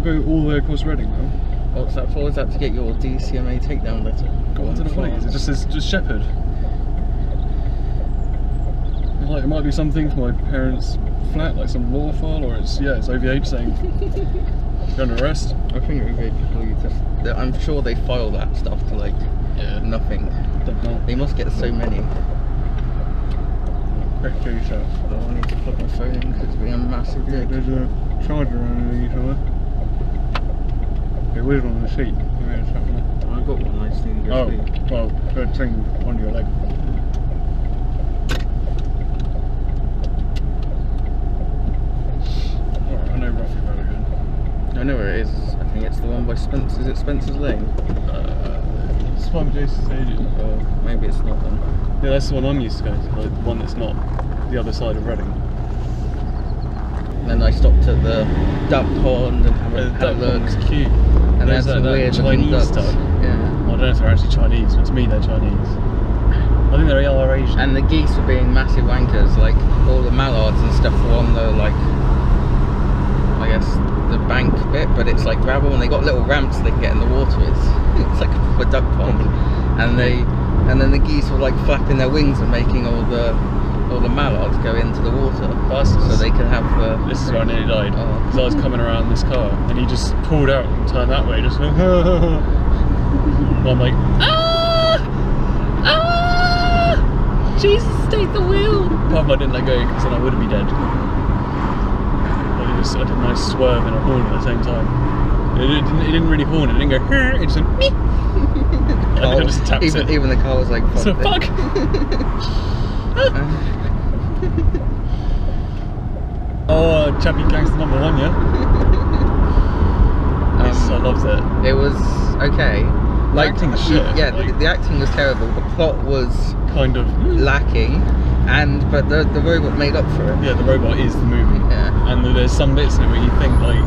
go all the way across Reading now. What's that for? Is that to get your DCMA takedown letter? I don't know what it is. It just says just Shepherd. Like it might be something for my parents' flat, like some law file, or it's OVH saying you're under arrest. I think OVH probably just. I'm sure they file that stuff to like nothing. They must get so many. Quick do yourself. Oh, I need to plug my phone in because it's being a massive dick. There's a charger underneath somewhere. It was on the seat. I got one. I just need to go sleep. Well, the thing on your leg. Alright, I know roughly where it is. I know where it is. I think it's the one by Spencer's. Is it Spencer's Lane? It's one Jason Stadium. Or maybe it's not then. Yeah, that's the one I'm used to going to, like the one that's not the other side of Reading. Then I stopped at the duck pond and had a look. It's cute. And there's some weird Chinese stuff. Yeah. Well, I don't know if they're actually Chinese, but to me they're Chinese. I think they are Asian. And the geese were being massive wankers, like all the mallards and stuff were on the like, I guess the bank bit, but it's like gravel and they got little ramps they can get in the water. It's like a duck pond. And then the geese were like flapping their wings and making all the mallards go into the water, so they can have the... This is where I nearly died, because I was coming around this car and he just pulled out and turned that way, just went and I'm like, Jesus, take the wheel! Apart from I didn't let go because then I would be dead. I did a nice swerve and a horn at the same time. It didn't really horn, it didn't go, it just went me. I just tapped it. Even the car was like, fuck. So fuck! Oh, Chappie Gangster #1, yeah? Yes, I loved it. It was okay. Like, the acting was shit. Yeah, like, the acting was terrible. The plot was kind of lacking, but the robot made up for it. Yeah, the robot is the movie. Yeah. And there's some bits in it where you think like,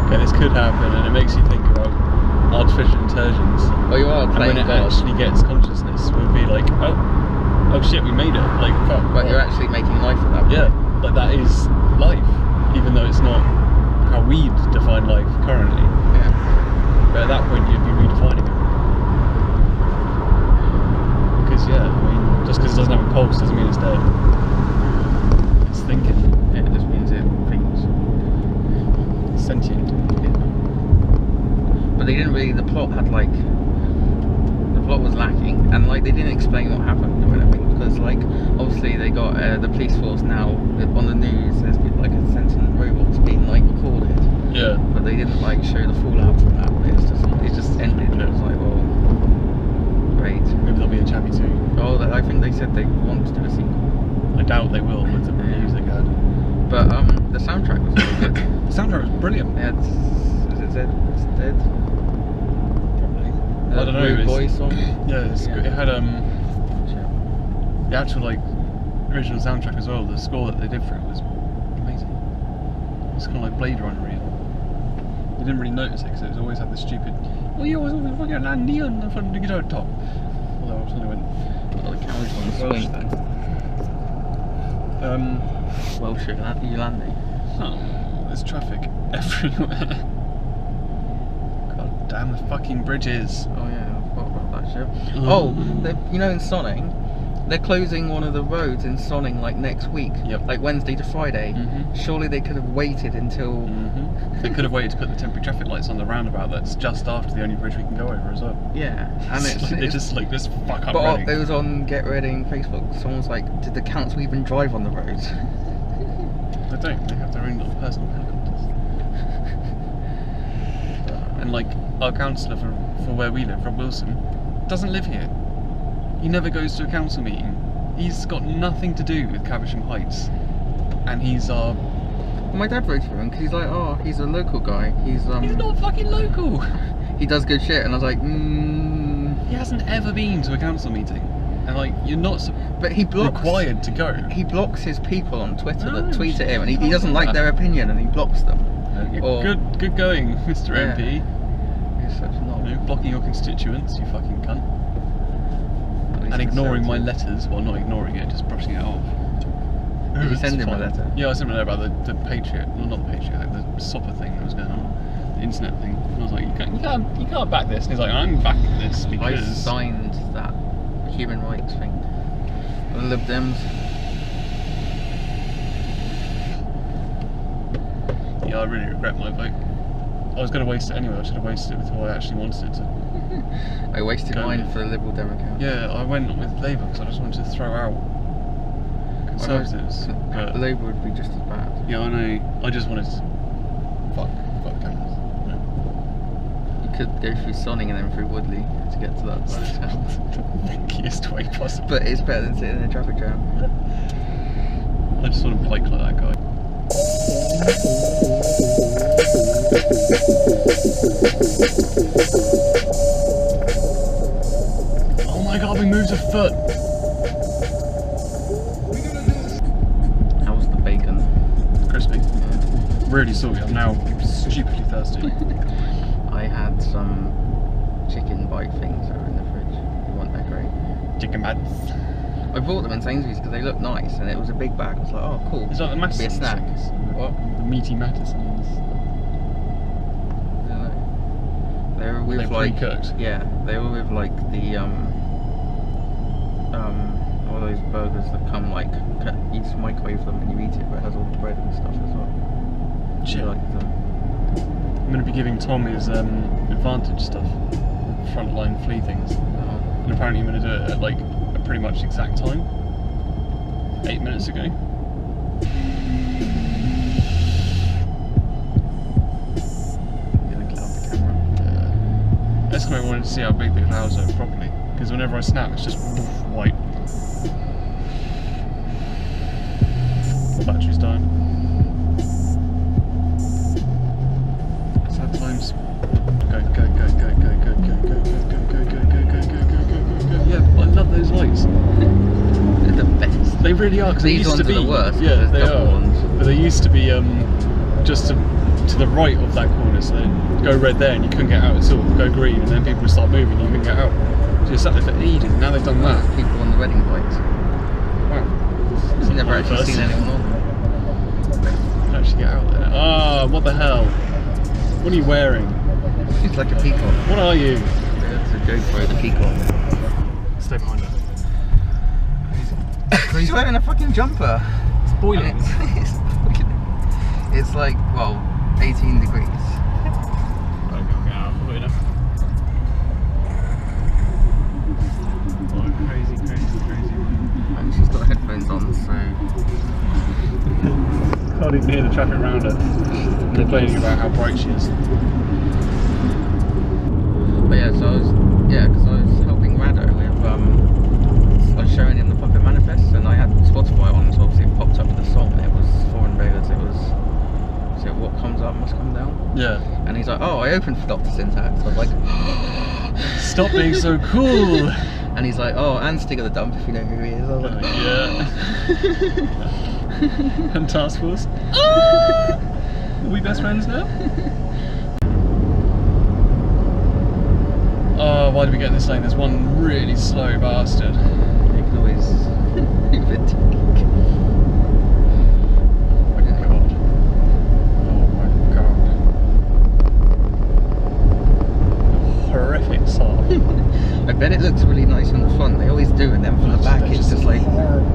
okay, this could happen, and it makes you think about artificial intelligence. Oh, you are playing and when it God. actually gets consciousness, we'll be like, oh shit, we made it. Like, fuck. But you're actually making life of that. Yeah, like that is life, even though it's not how we define life currently. Yeah. But at that point, you'd be redefining it. Because yeah, I mean, just because it doesn't have a pulse doesn't mean it's dead. It's thinking. Yeah, it just means it thinks. It's sentient. Yeah. But they didn't really. The plot was lacking, and like they didn't explain what happened or anything, because like obviously they got the police force now on the news. There's been like a sentient robot's been like recorded. Yeah. But they didn't like show the fallout from that. It just ended. And it was like, well, great. Maybe there'll be a Chappie 2. Oh, I think they said they want to do a sequel. I doubt they will with the reviews they had. But the soundtrack was really good. The soundtrack was brilliant. Yeah, it's dead. I don't know. Rude Boy song. Yeah, it had the actual like original soundtrack as well. The score that they did for it was amazing. It's kind of like Blade Runner. You didn't really notice it because it always had this stupid. Oh, you always fucking Andy on the front of the guitar top. Although I suddenly went. Oh, the camera's on swing. Welsh Yolandi. Oh, there's traffic everywhere. God damn the fucking bridges. Oh yeah, I forgot about that shit. Oh, you know in Sonning, they're closing one of the roads in Sonning like next week. Yep. Like Wednesday to Friday. Surely they could have waited until... They could have waited to put the temporary traffic lights on the roundabout that's just after the only bridge we can go over as well. Yeah, and they just like, this fuck up But Reading. it was on Get Reading Facebook, someone's like, did the council even drive on the roads? They don't, they have their own little personal helicopters. And like, our councillor for where we live, Rob Wilson, doesn't live here. He never goes to a council meeting. He's got nothing to do with Caversham Heights. And he's our... Well, my dad voted for him because he's like, oh, he's a local guy. He's not fucking local. He does good shit, and I was like, He hasn't ever been to a council meeting. And like, you're not required to go. He blocks his people on Twitter that tweet at him, and he doesn't like their opinion, and he blocks them. Good going, Mr. Yeah. MP. He's such a knob. Blocking your constituents, you fucking cunt. And ignoring my letters, well, not ignoring it, just brushing it off. Did you send him a letter? Yeah, I sent him a letter about the Patriot, well, not the Patriot, the SOPA thing that was going on. internet thing. And I was like, you can't back this. And he's like, I'm backing this because I signed that human rights thing. The Lib Dems. Yeah, I really regret my vote. I was going to waste it anyway. I should have wasted it with who I actually wanted it to. I wasted mine for the Liberal Democrats. Yeah, I went with Labour because I just wanted to throw out Conservatives. But Labour would be just as bad. yeah, I know. I just wanted to fuck cameras. You could go through Sonning and then through Woodley to get to that side of town. The funkiest way possible. But it's better than sitting in a traffic jam. I just want to bike like that guy. Oh my god, we moved a foot! How's the bacon? Crispy. Really salty. I'm now stupidly thirsty. I had some chicken bite things that were in the fridge. They weren't that great. Chicken bats. I bought them in Sainsbury's because they looked nice and it was a big bag. I was like, oh cool. It's like the It'd be a Mattisons snack. things. What? The meaty Mattisons. They were with They're like pre-cooked. yeah, they were with like the all those burgers that come like you just microwave them and you eat it, but it has all the bread and stuff as well. Shit. I like them. I'm going to be giving Tom his advantage stuff, frontline flea things, and apparently I'm going to do it at like a pretty much exact time, 8 minutes ago. Gonna cloud the camera. That's when I wanted to see how big the clouds are properly, because whenever I snap it's just woof, white. Battery's dying. Sad times. Go. Yeah, I love those lights. They're the best. They really are, because they These used to ones be are the worst. Yeah, There's they double are. ones. But they used to be just to the right of that corner, so they'd go red there and you couldn't get out at all. Go green and then people would start moving and you couldn't get out. So you're sat there for ages. Now they've done that. People on the wedding bikes. Wow. I've never actually seen anyone on them. Actually get out there. Ah, what the hell? What are you wearing? It's like a peacock. What are you? It's a GoPro, the peacock. Stay behind her. He's wearing a fucking jumper. It's boiling. It's like, well, 18 degrees. Crazy. And she's got headphones on, so... Can't even hear the traffic around her. Complaining about how bright she is. But yeah, so because I was helping Rado with, I was showing him the Puppet Manifest, and I had Spotify on, so obviously it popped up with the song. It was Foreign Invaders. It was, so what comes up must come down. Yeah. And he's like, oh, I opened for Dr. Syntax. I was like, stop being so cool. And he's like, oh, and Stig of the Dump, if you know who he is. I was like, yeah. And Task Force. Are we best friends now? Oh, why did we get in this lane? There's one really slow bastard. you can always overtake. Oh my god. Oh my god. Horrific song. I bet it looks really nice from the front. They always do, and then from the back it's just like horrible.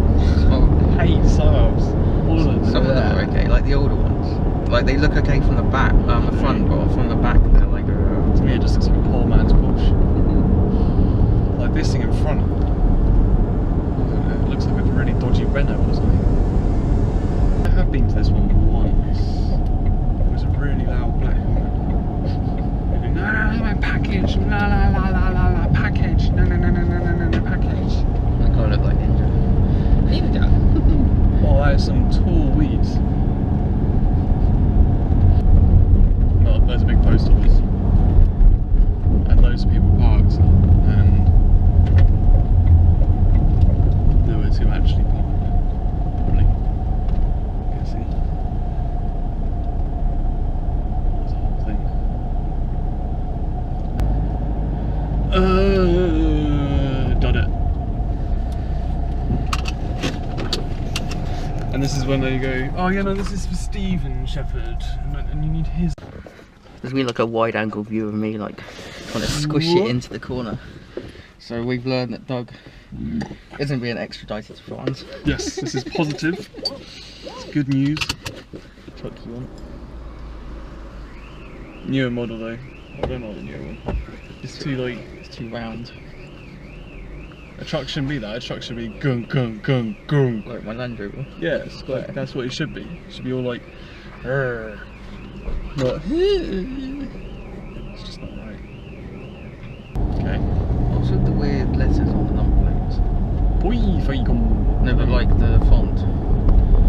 I hate Saabs. All of them. Some of them are okay, like the older ones. Like they look okay from the back, the front, but from the back they're like. To me, it just looks like a poor man's Porsche. Like this thing in front. It looks like a really dodgy Renault or something. I have been to this one once. It was a really loud black woman. No, my package. La package. No, package. They kind of look like Ninja. Oh, that is some tall weeds. No, there's a big post office. And loads of people parked. And nowhere to actually park. Probably. Guessing. There's a whole thing. Got it. And this is when they go, oh yeah, no, this is for Stephen Shepherd, and you need his. There's been like a wide angle view of me like trying to squish it into the corner. So we've learned that Doug isn't being extradited to France. Yes, this is positive. It's good news. Chuck you on. Newer model though. I don't like the newer one. It's too like, It's too round. a truck shouldn't be that. A truck should be gung gung gung gung. Like my Land Rover. Yeah, Square. like, that's what it should be. It should be all like, "Rrr." Not, it's just not right. Okay. What's with the weird letters on the number plates? Boy, fagum. No, but like the font.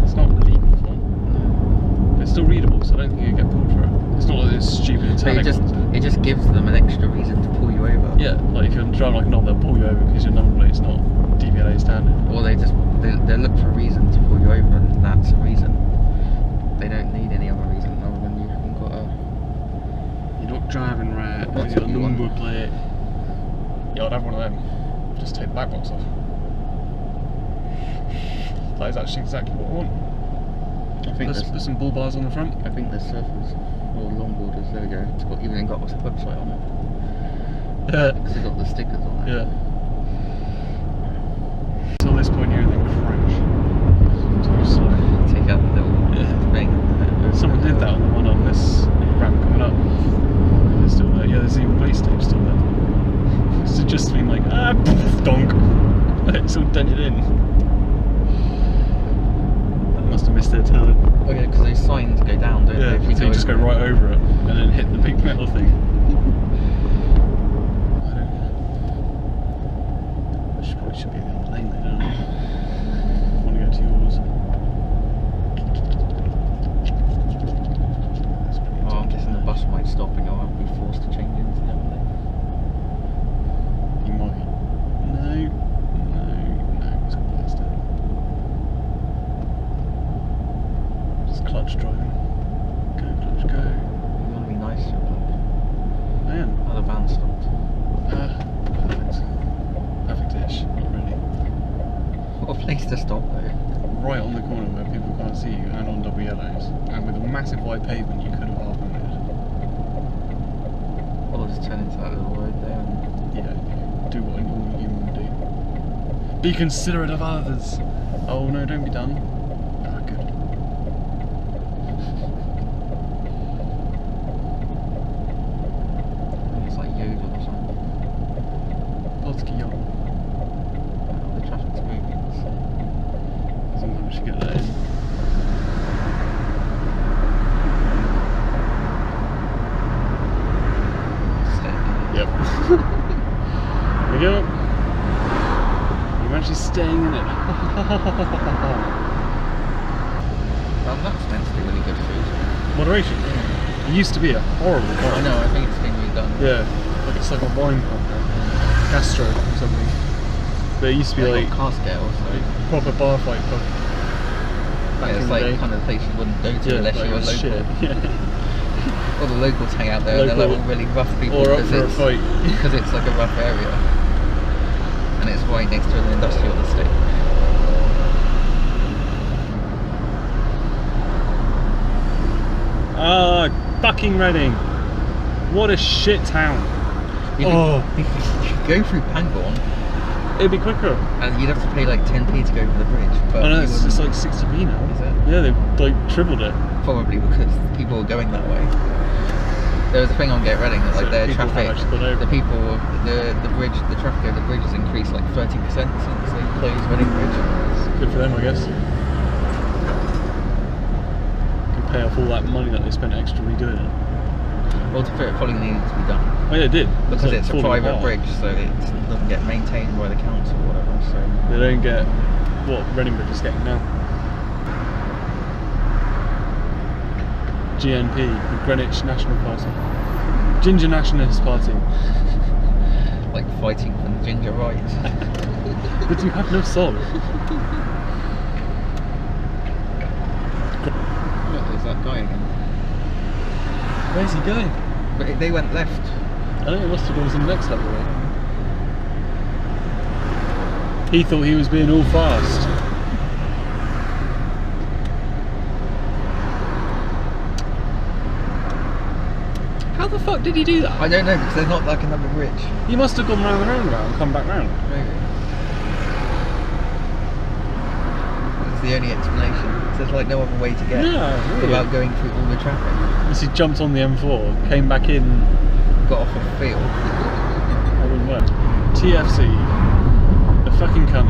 It's not legal font. But it's still readable, so I don't think you get pulled for it. It's not like this stupid So italic ones. it just gives them an extra reason to pull you over. Yeah, like if you're driving like a knob, they'll pull you over because your number plate's not DVLA standard. Or they look for a reason to pull you over, and that's a reason. They don't need any other reason other than you haven't got a. You're not driving right with That's your what you want. number plate. Yeah, I'd have one of them. Just take the back box off. That is actually exactly what I want. I think Let's put some bull bars on the front. I think the surfers or longboarders. There we go. It's got even got a website on it. Yeah. Because it's got the stickers on it. Yeah. Till this point here, and then crash. Too slow. Take out the little thing. Someone did that on the one on this ramp coming up. It's still there. Yeah, there's even police tape still there. It's just been like, poof, donk. It's all dented in. That must have missed their turn. Oh yeah, because those signs go down, don't Yeah, they? If so you just go over right over it and then hit the big metal thing. I probably should be in the other lane there, don't I? I want to go to yours. That's pretty Oh, I'm guessing the bus might stop and I'll be forced to change into the other lane. You might. No, it's got past it. Just clutch driving. Go, clutch, go. You want to be nice to them. I am. Oh, the van stopped. Perfect. Perfect-ish, not really. What a place to stop though. Right on the corner where people can't see you and on double yellows. And with a massive wide pavement you could have half-mounted. I'll just turn into that little road there and Yeah, do what a normal human would do. Be considerate of others. Oh no, don't be done. Ah, good. I think it's like Yodel or something. Polski Yodel. Oh, the traffic's moving. Sometimes we should get that in. Yep. Here we go. You're actually staying in it. Well, that's meant to be really good food. Moderation. It used to be a horrible I bar. know, I think it's been redone. Yeah. Like it's like a wine pub now. Gastro or something. But it used to be They like got car scale, so proper bar fight pub. Back yeah, in it's the like day. the kind of place you wouldn't go to Yeah, unless like you were it was local. shit. Yeah. All the locals hang out there and they're like all really rough people Or up because for a it's, fight. because it's like a rough area. And it's right next to an industrial estate. Ah, fucking Reading. What a shit town. You Oh. could go through Pangbourne It'd be quicker. and you'd have to pay like 10p to go over the bridge. But I know, you it's wouldn't- just like 60p now. Is it? Yeah, they've like tripled it. Probably because people were going that way. There was a thing on Get Reading that like So their people have traffic, actually gone over. the traffic over the bridge has increased like 30% since they closed Reading Bridge. Good for them, I guess. Can pay off all that money that they spent extra redoing it. Well, to be fair, it probably needed to be done Oh yeah, it did. because like it's a falling private apart. bridge, so it doesn't get maintained by the council or whatever. So They don't get what Reading Bridge is getting now. GNP, the Greenwich National Party. Ginger Nationalist Party. like fighting for the ginger rights. But you have no soul. Look, there's that guy again. Where's he going? But they went left. I think it must have gone to the next level. Right? He thought he was being all fast. How the fuck did he do that? I don't know, because there's not like another bridge. He must have gone round the roundabout and come back round. Maybe. That's the only explanation. There's like no other way to get without going through all the traffic. Unless he jumped on the M4, came back in, got off a field. That wouldn't work. TFC, the fucking cunt.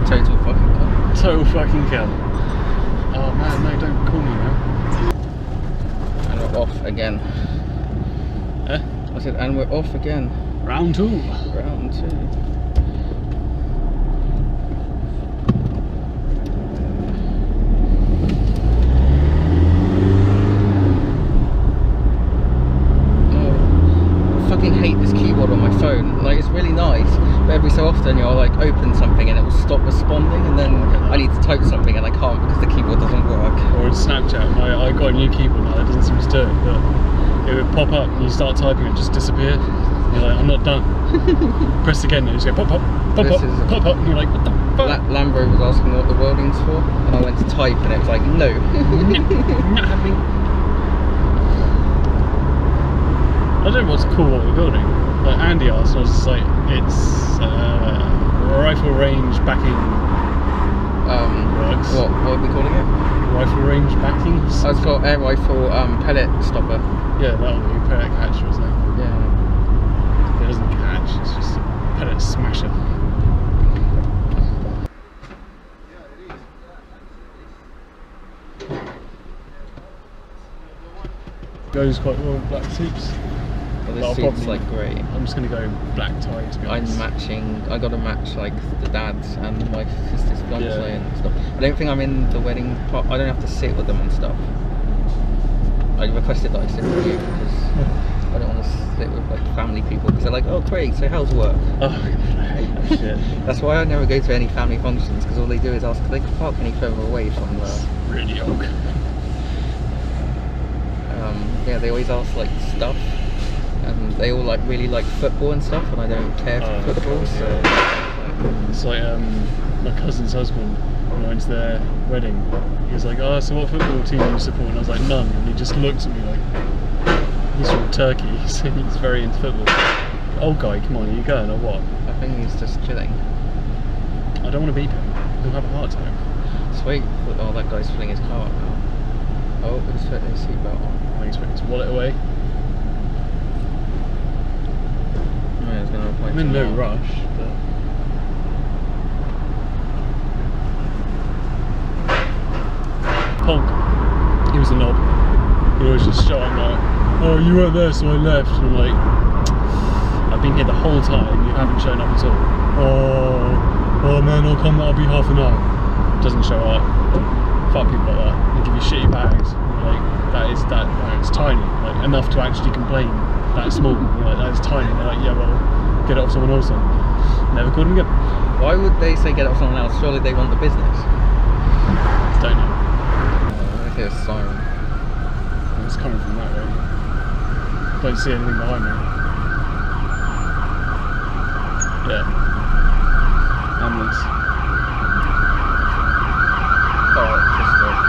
Total fucking cunt. Total fucking cunt. Oh man, no, don't call me now. And we're off again. Eh? I said, and we're off again. Round 2. Round 2. Hate this keyboard on my phone. Like, it's really nice, but every so often you'll like open something and it will stop responding, and then I need to type something and I can't because the keyboard doesn't work. Or in Snapchat, I got a new keyboard now, it doesn't seem to do it, but it would pop up and you start typing and it just disappear. And you're like, I'm not done. Press again and you just go pop pop, pop pop, pop pop, and you're like, what the fuck? Lambro was asking what the welding's for, and I went to type and it was like, no. Not happening. I don't know what's cool what we're building. Like Andy asked, and I was just like, it's rifle range backing works. What are we calling it? Rifle range backing? Oh, it's got air rifle pellet stopper. Yeah, that'll be pellet catcher, isn't it? Yeah. It doesn't catch, it's just a pellet smasher. Goes quite well with black suits. Well, this suit's like great. I'm just going to go black tie to be honest. I'm matching, I got to match like the dad's and my sister's fiance and stuff. I don't think I'm in the wedding part, I don't have to sit with them and stuff. I requested that I sit with you because I don't want to sit with like family people because they're like, oh Craig, so how's work? Oh, I hate that shit. That's why I never go to any family functions, because all they do is ask if they can park any further away from the... It's really old. Yeah, they always ask like stuff, and they all like really like football and stuff, and I don't care for football, so... It's like my cousin's husband, when I went to their wedding, he was like, oh, so what football team do you support? And I was like, none, and he just looked at me like, he's from Turkey, so he's very into football. Old guy, come on, are you going or what? I think he's just chilling. I don't want to beep him, he'll have a heart attack. Sweet, oh that guy's filling his car up now. Oh, he's putting his seatbelt on. I think he's putting his wallet away. Yeah, he's going to appoint. I'm in no rush, but... Honk. He was a knob. He always just show up like, oh, you weren't there, so I left. And I'm like, I've been here the whole time, you haven't shown up at all. Oh man, I'll come, that'll be half an hour. Doesn't show up. Fuck people like that. They give you shitty bags. You're like, it's tiny. Like, enough to actually complain. That small. You're like, that is tiny. They're like, yeah, well, get it off someone else then. Never called him again. Why would they say get it off someone else? Surely they want the business. Don't know. I hear a siren. It's coming from that way. Don't see anything behind me. Yeah. Ambulance. Oh, it's just like...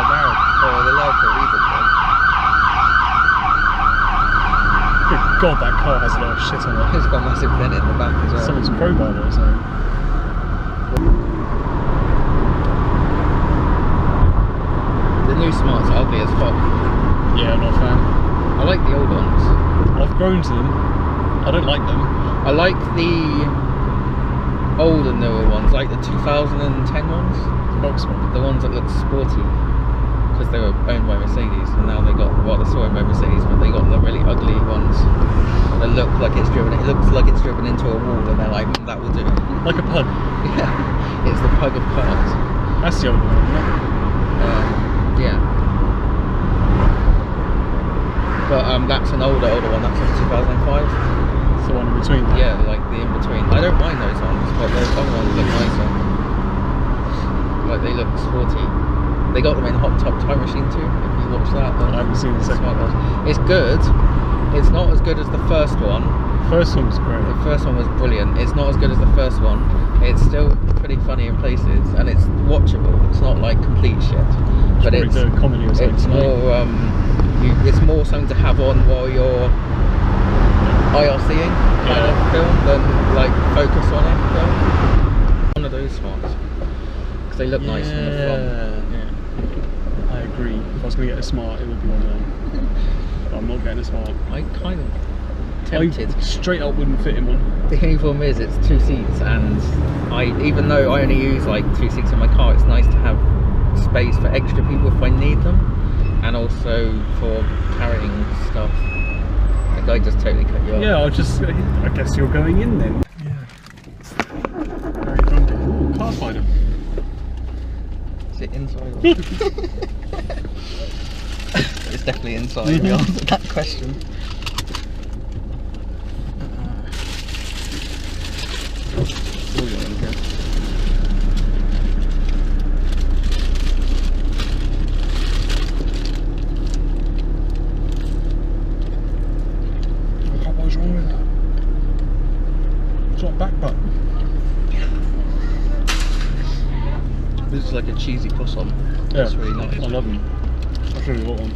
Loud. Oh, they're loud for a reason, though. Good God, that car has a lot of shit on it. It's got a massive vent in the back as well. Someone's crowbar or something. The new Smart's ugly as fuck. Yeah, I'm not a fan. I like the old ones. I've grown to them. I don't like them. I like the older, newer ones, like the 2010 ones. The box one. The ones that look sporty. Because they were owned by Mercedes, and now they got, well, they're still owned by Mercedes, but they got the really ugly ones that look like it's driven, it looks like it's driven into a wall, and they're like, that will do. Like a pug. Yeah, it's the pug of cars. That's the old one, isn't it? Yeah. But that's an older one, that's a 2005. It's the one in between. Yeah, like the in between. I don't mind those ones, but those other ones look nicer. Like they look sporty. They got them in Hot Tub Time Machine too, if you watch that. I haven't seen the second one. It's good. It's not as good as the first one, First one was great. The first one was brilliant. It's not as good as the first one. It's still pretty funny in places, and it's watchable. It's not like complete shit, but it's the comedy or something. It's more it's more something to have on while you're IRCing kind of film than like focus on it film. One of those ones because they look nice from the front. Yeah, I agree. If I was going to get a smart, it would be one of them. But I'm not getting a smart. I kind of tempted. I straight up wouldn't fit in one. The only problem is it's 2 seats, and even though I only use like 2 seats in my car, it's nice to have space for extra people if I need them, and also for carrying stuff. The guy just totally cut you off. Yeah, I guess you're going in then. Yeah. Very drunk. Ooh, car spider. Is it inside? Or it's definitely inside. We answered that question. What's wrong with that? It's not back button. This is like a cheesy croissant. Yeah, That's really nice. I love them. I'll show you what one.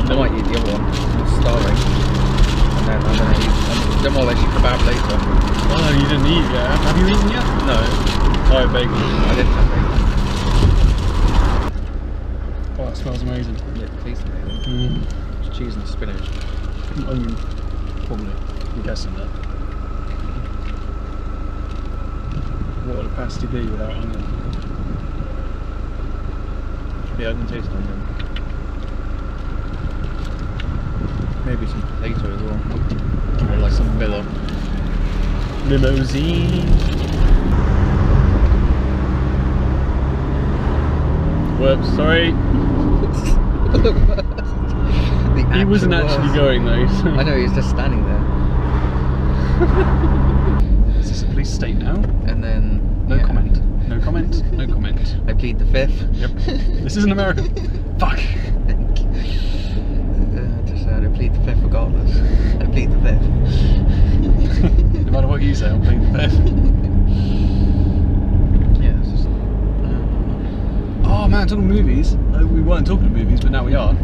I might eat the other one. I'm starving. And then I'm gonna eat demolish kebab later. Oh, you didn't eat yet? Have you eaten yet? No. I had bacon. I didn't have bacon. Oh, that smells amazing. Yeah, it tastes amazing. It's cheese and spinach. Onion, probably. I'm guessing that. What would a pasty be without onion? Yeah, I can taste onion. Maybe some potato as well. Or like some Miller. Limousine. Whoops, sorry. He wasn't actually going though. So. I know, he was just standing there. Is this a police state now? And then... No comment. No comment. No comment. I plead the fifth. Yep. This isn't America. Fuck. Just I plead the fifth regardless. I plead the fifth. No matter what you say, I'll plead the fifth. Yeah, it's just... Oh man, talking movies. We weren't talking to movies, but now we are.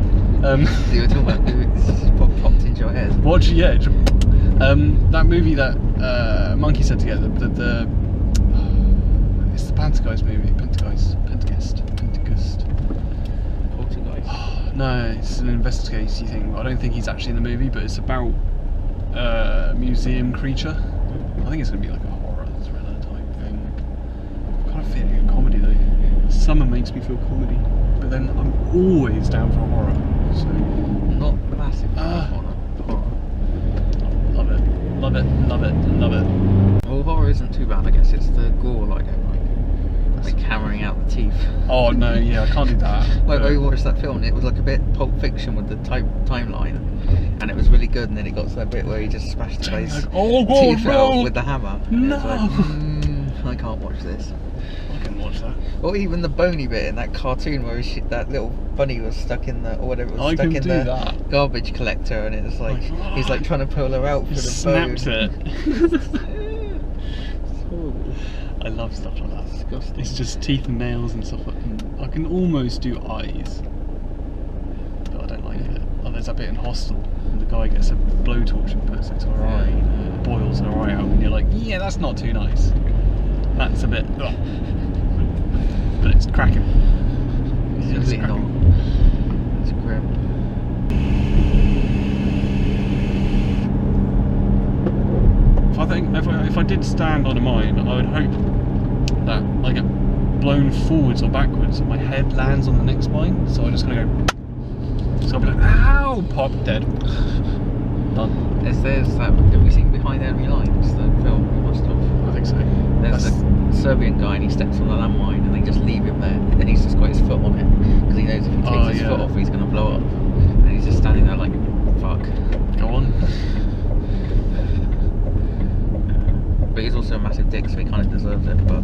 You were talking about movies. This is what popped into your head. Watch, yeah. That movie that Monkey said together. It's the Pentecost movie. Pentecost. No, it's an investigative thing. I don't think he's actually in the movie, but it's about a museum creature. I think it's going to be like a horror thriller type thing. Kind of feeling a comedy though. Summer makes me feel comedy, but then I'm always down for horror. So not massive horror. Love it, love it, love it, love it. Well, horror isn't too bad. I guess it's the gore I don't like. Like hammering out the teeth. Oh no, yeah, I can't do that. Like I watched that film and it was like a bit Pulp Fiction with the timeline, and it was really good. And then it got to that bit where he just smashed the face teeth out with the hammer. And no, like, I can't watch this. I can watch that. Or even the bony bit in that cartoon where that little bunny was stuck in the, or whatever, was stuck in the garbage collector, and it's like he's like trying to pull her out for the snaps bone. I love stuff like that. Disgusting. It's just teeth and nails and stuff. I can almost do eyes, but I don't like it. Oh, there's that bit in Hostel, and the guy gets a blowtorch and puts it to her eye, and boils her eye out, and you're like, yeah, that's not too nice. That's a bit, ugh. But it's cracking. It's really not. It's grim. If I did stand on a mine, I would hope that I get blown forwards or backwards and my head lands on the next mine. So I'm just gonna go. So I'll be like, ow, pop, dead. Done. There's that. Have we seen Behind Enemy Lines? The film we must have. I think so. There's a Serbian guy and he steps on a landmine and they just leave him there, and he's just got his foot on it because he knows if he takes his foot off, he's gonna blow up. And he's just standing there like, fuck. Go on. But he's also a massive dick, so he kind of deserves it. But